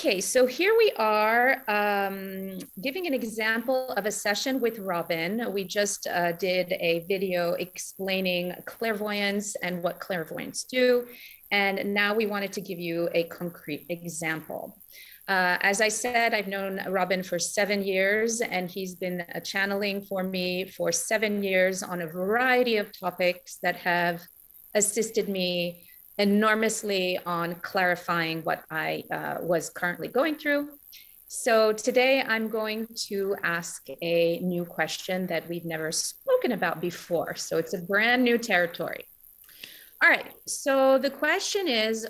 Okay, so here we are giving an example of a session with Robin. We just did a video explaining clairvoyance and what clairvoyants do. And now we wanted to give you a concrete example. As I said, I've known Robin for 7 years, and he's been channeling for me for 7 years on a variety of topics that have assisted me enormously on clarifying what I was currently going through. So today I'm going to ask a new question that we've never spoken about before. So it's a brand new territory. All right, so the question is,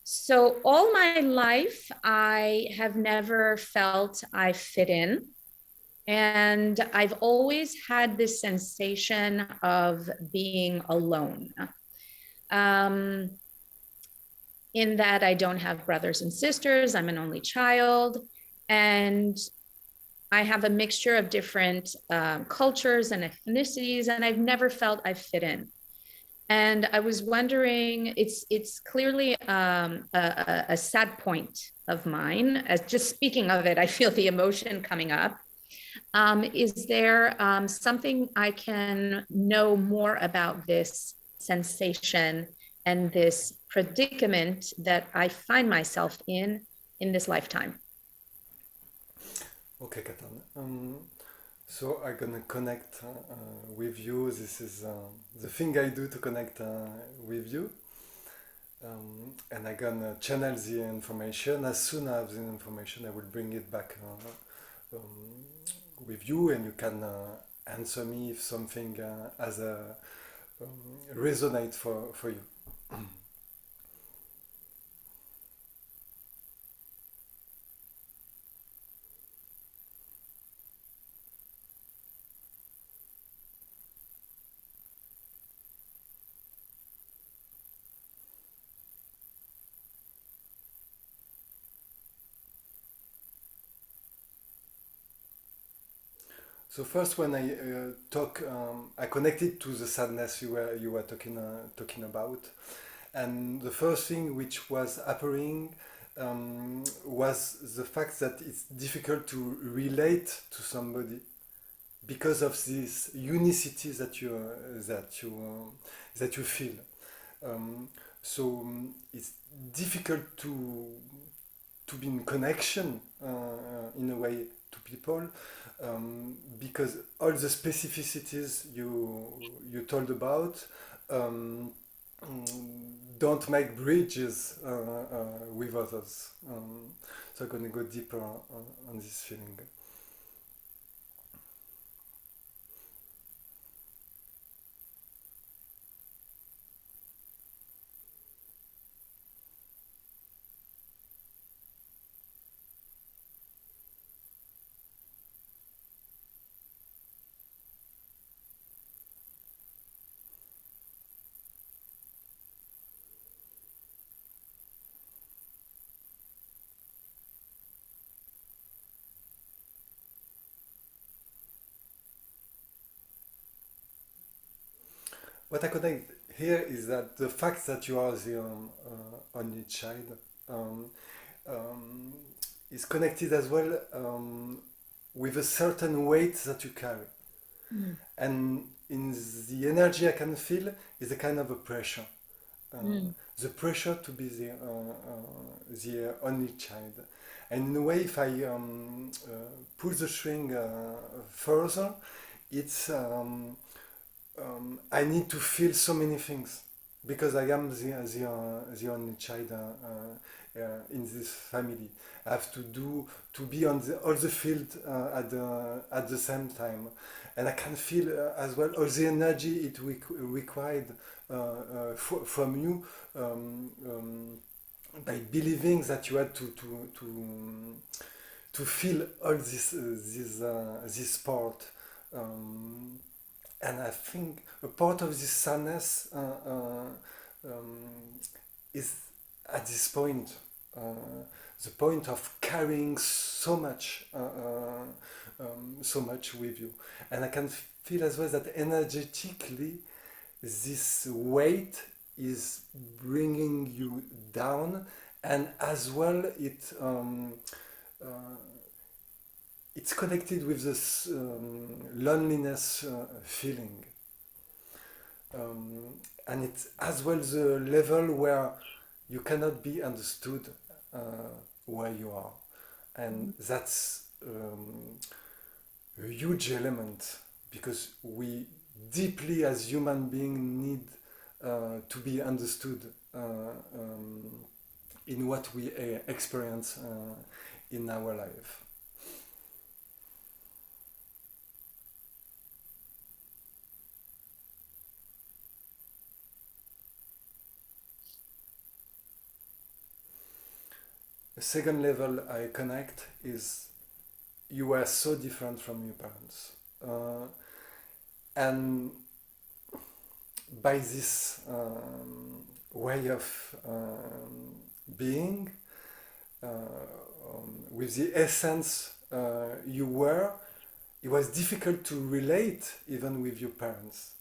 so all my life, I have never felt I fit in. And I've always had this sensation of being alone. In that I don't have brothers and sisters, I'm an only child, and I have a mixture of different cultures and ethnicities, and I've never felt I fit in. And I was wondering, it's clearly a sad point of mine. As just speaking of it, I feel the emotion coming up. Is there something I can know more about this sensation and this predicament that I find myself in this lifetime? Okay, Katan. So I'm gonna connect with you. This is the thing I do to connect with you. And I'm gonna channel the information. As soon as I have the information, I will bring it back with you, and you can answer me if something has a resonate for you. So first, when I talk, I connected to the sadness you were talking about, and the first thing which was appearing was the fact that it's difficult to relate to somebody because of this unicity that you feel. So it's difficult to be in connection in a way to people because all the specificities you told about um, don't make bridges with others. So I'm gonna go deeper on this feeling. What I connect here is that the fact that you are the only child um, um, is connected as well with a certain weight that you carry. Mm. And in the energy I can feel is a kind of a pressure. Mm. The pressure to be the only child. And in a way, if I pull the string further, it's I need to feel so many things because I am the only child in this family. I have to be on all the field at the same time, and I can feel as well all the energy it required from you by believing that you had to feel all this part. Um, and I think a part of this sadness is at this point, uh, the point of carrying so much with you, and I can feel as well that energetically this weight is bringing you down, and as well uh, it's connected with this loneliness feeling, and it's as well the level where you cannot be understood uh, where you are, and that's a huge element, because we deeply as human beings need to be understood in what we experience in our life. The second level I connect is you are so different from your parents. And by this way of being, with the essence you were, it was difficult to relate even with your parents,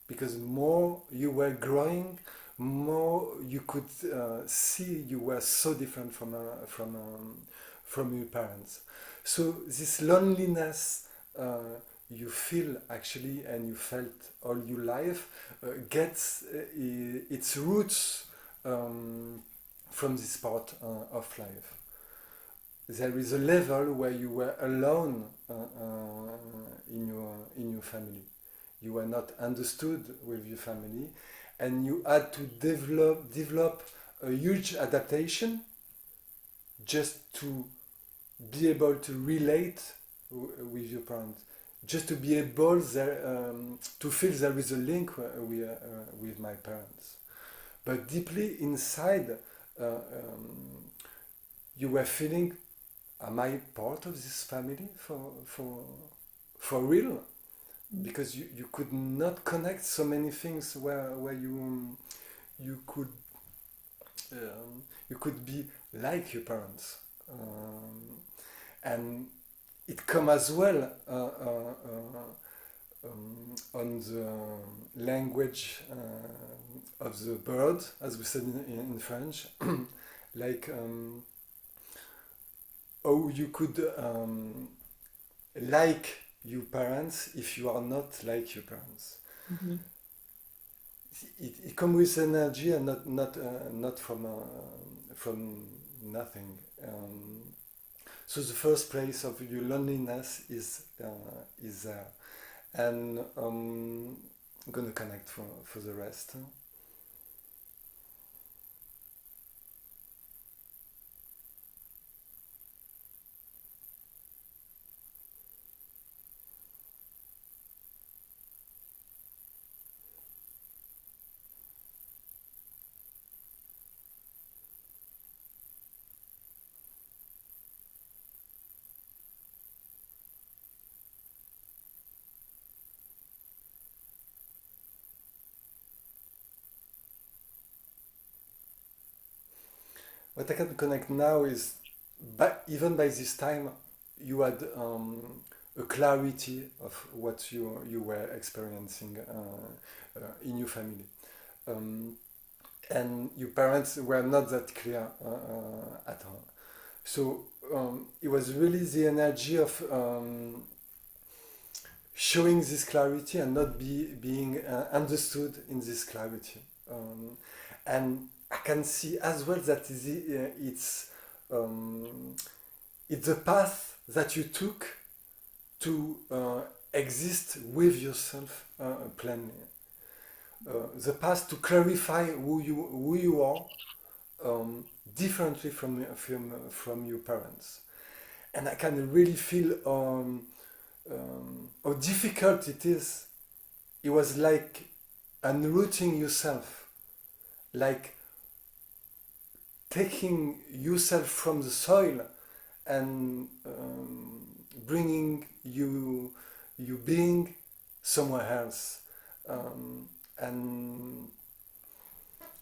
because more you were growing, more you could see you were so different from your parents. So this loneliness you feel actually, and you felt all your life, gets its roots from this part of life. There is a level where you were alone in your family. You were not understood with your family, and you had to develop a huge adaptation just to be able to relate with your parents, just to be able to feel there is a link with my parents. But deeply inside, you were feeling, am I part of this family for real? Because you could not connect so many things where you could you could be like your parents, and it come as well on the language of the bird, as we said in French, like how you could like your parents if you are not like your parents. Mhm. It comes with energy, and not from nothing. So the first place of your loneliness is there, and I'm gonna connect for the rest. What I can connect now is, even by this time, you had a clarity of what you were experiencing in your family. Um, and your parents were not that clear at all. So it was really the energy of showing this clarity and not being understood in this clarity. And I can see as well that um, it's the path that you took to exist with yourself plainly. The path to clarify who you are um, differently from your parents. And I can really feel how difficult it is. It was like unrooting yourself, like taking yourself from the soil and bringing you being somewhere else. Um, and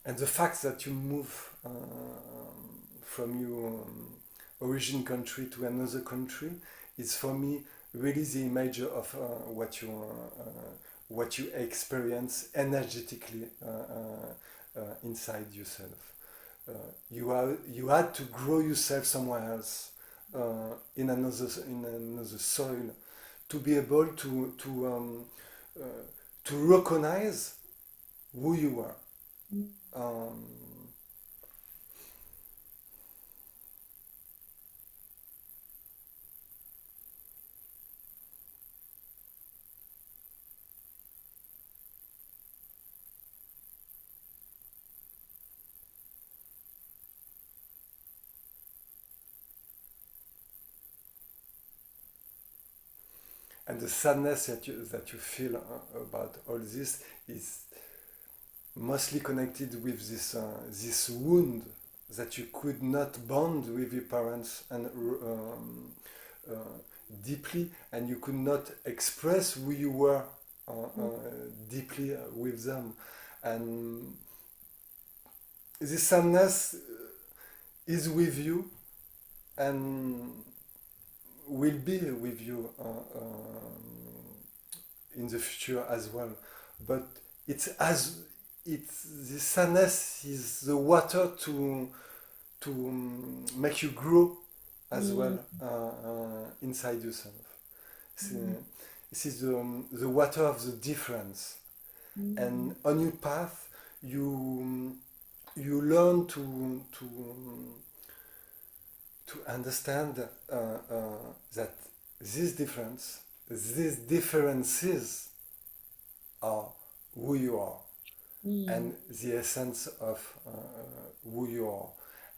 and the fact that you move from your origin country to another country is for me really the image of what you experience energetically inside yourself. You had to grow yourself somewhere else, in another soil, to be able uh, to recognize who you are. Um, and the sadness that you feel about all this is mostly connected with this wound that you could not bond with your parents and uh, deeply, and you could not express who you were deeply with them, and this sadness is with you and will be with you in the future as well. But it's as it's the sadness is the water to make you grow as well inside yourself. This is the water of the difference, and on your path you learn to understand that this difference, these differences are who you are and the essence of who you are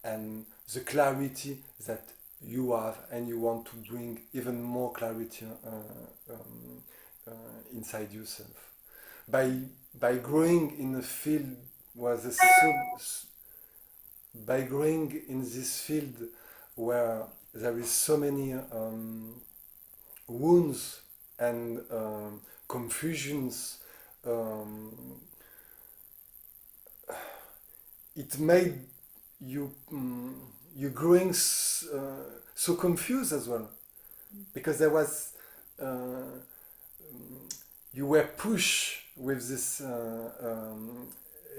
and the clarity that you have, and you want to bring even more clarity inside yourself by growing in a field where the by growing in this field where there is so many wounds and confusions. It made you you growing so confused as well, because there was you were pushed with this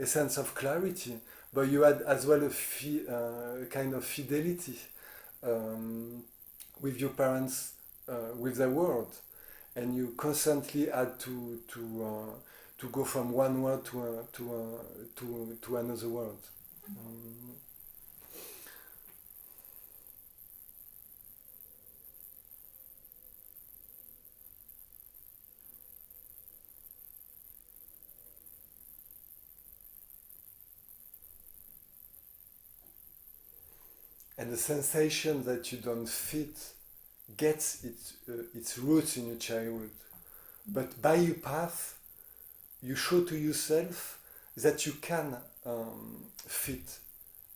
essence of clarity, but you had as well a kind of fidelity with your parents, with the world, and you constantly had to go from one world to another world. Um, and the sensation that you don't fit gets its roots in your childhood, but by your path you show to yourself that you can fit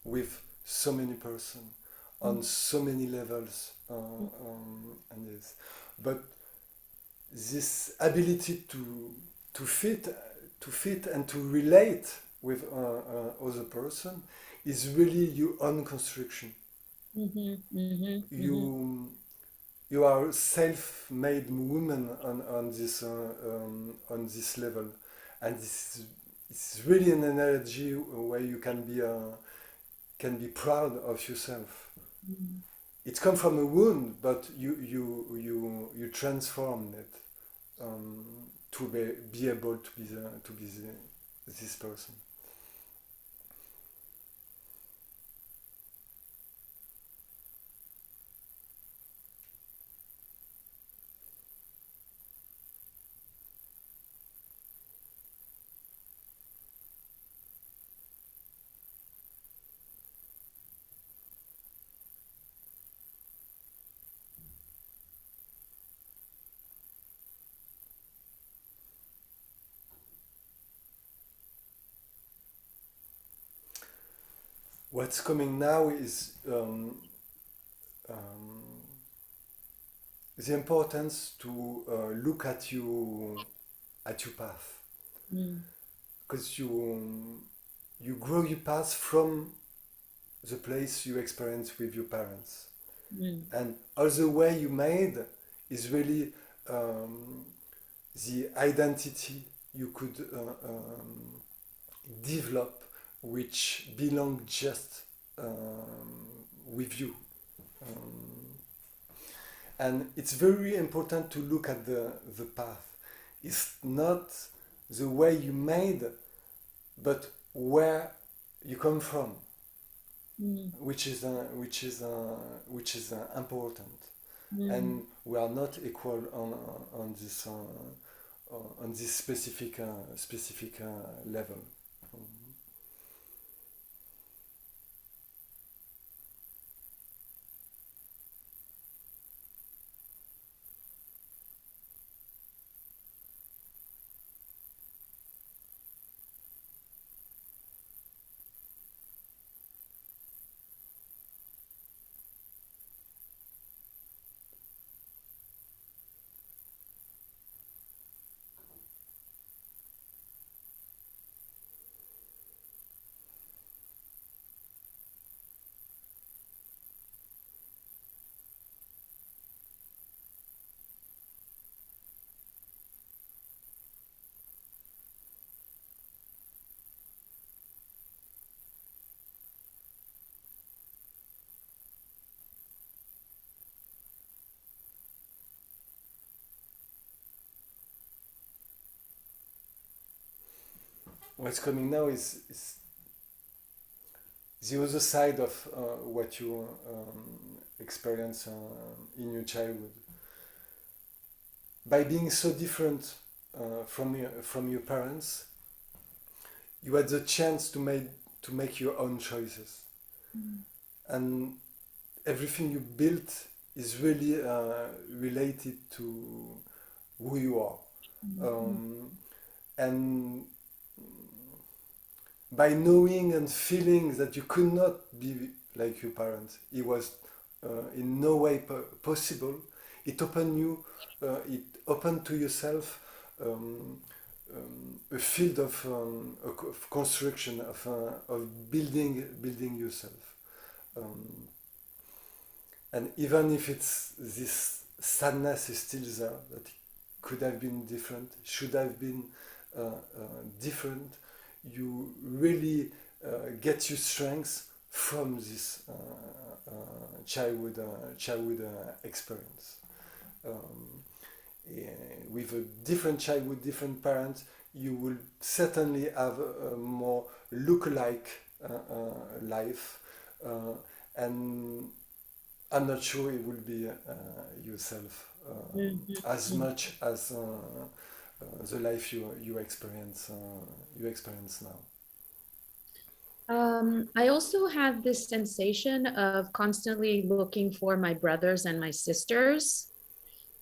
with so many persons on so many levels, and this. But this ability to fit and to relate with other person is really your own construction. You you are a self-made woman on this level, and this is it's really an energy where you can be proud of yourself. It comes from a wound, but you transform it to be able to be this person. What's coming now is um, the importance to look at your path, because you grow your path from the place you experience with your parents, and all the way you made is really the identity you could develop which belong just with you. Um, and it's very important to look at the path. It's not the way you made, but where you come from, Mm. which is important. Mm. And we are not equal on this specific level. What's coming now is the other side of what you experience in your childhood. By being so different from your parents, you had the chance to make your own choices, Mm. and everything you built is really related to who you are. Mm. Um, and by knowing and feeling that you could not be like your parents, it was in no way possible. It opened to yourself um, a field of construction of building yourself. Um, and even if it's this sadness is still there, that it could have been different, should have been different, you really get your strength from this childhood experience. Um, eh, with a different childhood, different parents, you will certainly have a more look-alike life, uh, and I'm not sure it will be yourself as Mhm. much as the life you experience now. I also have this sensation of constantly looking for my brothers and my sisters.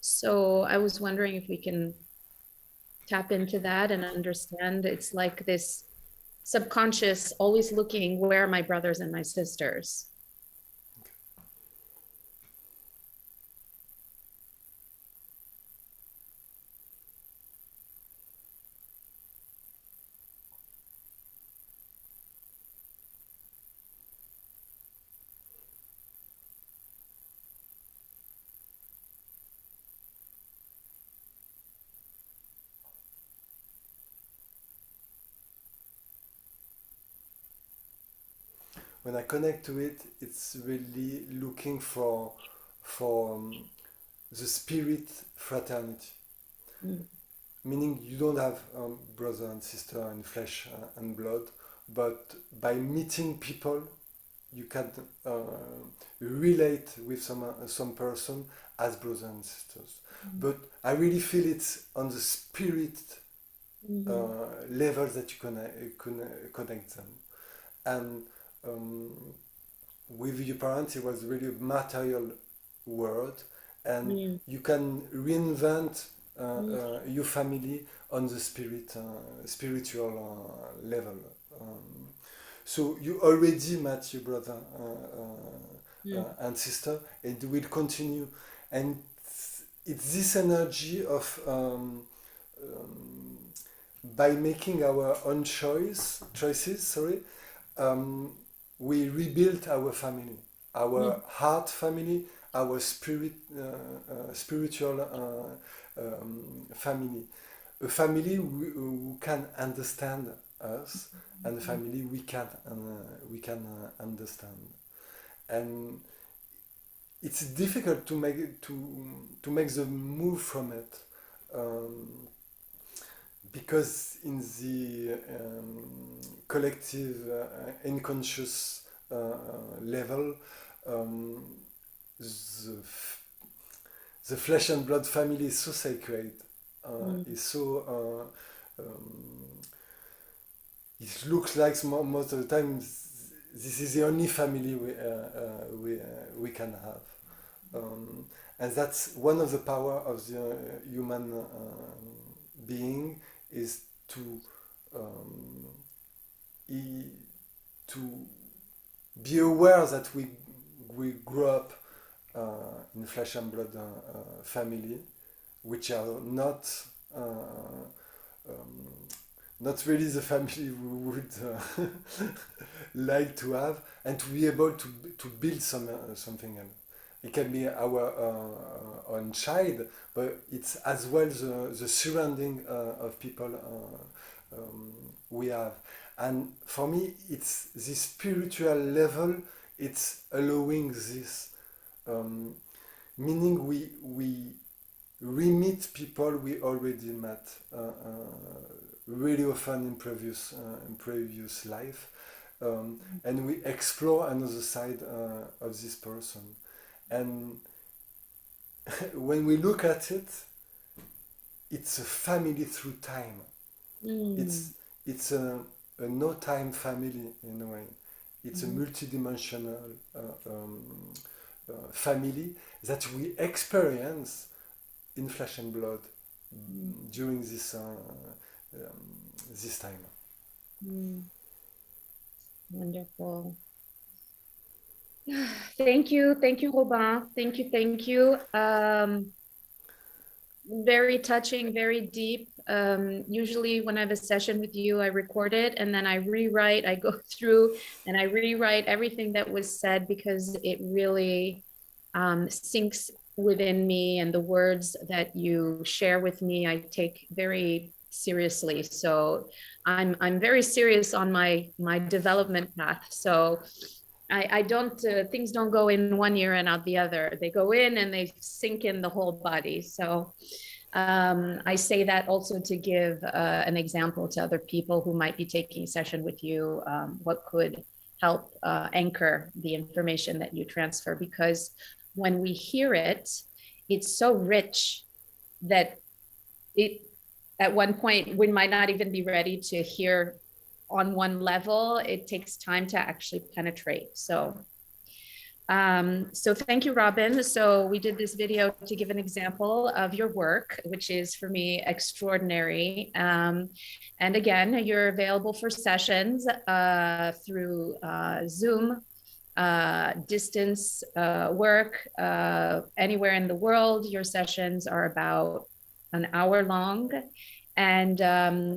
So I was wondering if we can tap into that and understand it's like this subconscious, always looking, where are my brothers and my sisters? When I connect to it, it's really looking for the spirit fraternity, Mm. meaning you don't have brother and sister and flesh and blood, but by meeting people, you can uh, relate with some person as brothers and sisters. But I really feel it's on the spirit Mhm. level that you connect them. And um, with your parents, it was really a material world, and Mm. you can reinvent Mm. your family on the spiritual level. So you already met your brother Mm. and sister, and you will continue. And it's this energy of by making our own choices, sorry, um, we rebuilt our family, our Mm. heart family, our spiritual family, a family who can understand us and the family we can understand. And it's difficult to make the move from it, um, because in the collective unconscious level, um, the, the flesh and blood family is so sacred, is so it looks like most of the time this is the only family we can have. And that's one of the power of the human being, is to um, to be aware that we grew up in flesh and blood family, which are um, not really the family we would like to have, and to be able to build something else. It can be our own child, but it's as well the surrounding of people we have. And for me, it's this spiritual level. It's allowing this, um, meaning we meet people we already met really often in previous life, and we explore another side of this person. And when we look at it, it's a family through time. Mm. It's a no time family in a way. It's a multidimensional family that we experience in flesh and blood during this time. Mm. Wonderful. Thank you, Robin. Thank you. Very touching, very deep. Usually when I have a session with you, I record it and then I rewrite, I go through and I rewrite everything that was said, because it really sinks within me, and the words that you share with me, I take very seriously. So I'm very serious on my development path. So I don't, things don't go in one ear and out the other. They go in and they sink in the whole body. So I say that also to give an example to other people who might be taking session with you, what could help anchor the information that you transfer. Because when we hear it, it's so rich that it, at one point, we might not even be ready to hear on one level. It takes time to actually penetrate. So thank you, Robin. So we did this video to give an example of your work, which is for me extraordinary. And again, you're available for sessions through Zoom, distance work, anywhere in the world. Your sessions are about an hour long. And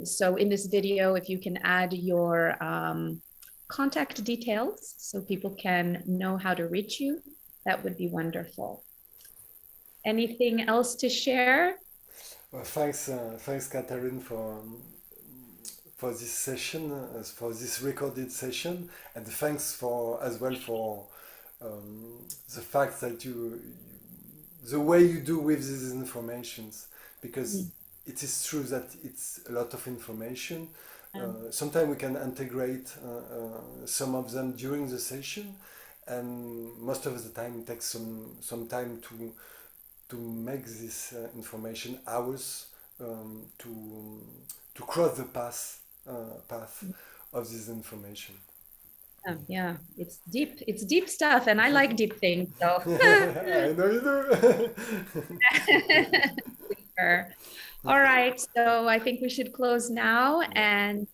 so in this video, if you can add your contact details so people can know how to reach you, that would be wonderful. Anything else to share? Well, thanks, Catherine, for this session, for this recorded session, and thanks for as well for the fact that the way you do with these informations, because it is true that it's a lot of information. Sometimes we can integrate some of them during the session, and most of the time it takes some time to make this information ours, to cross the path of this information. Yeah, it's deep stuff, and I like deep things, so. I know you do. Sure. All right, so I think we should close now, and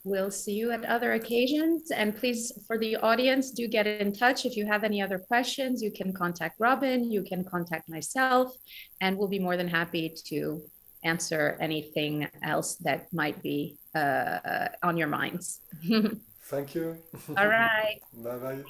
we'll see you at other occasions. And please, for the audience, do get in touch. If you have any other questions, you can contact Robin, you can contact myself, and we'll be more than happy to answer anything else that might be on your minds. Thank you. All right. Bye bye.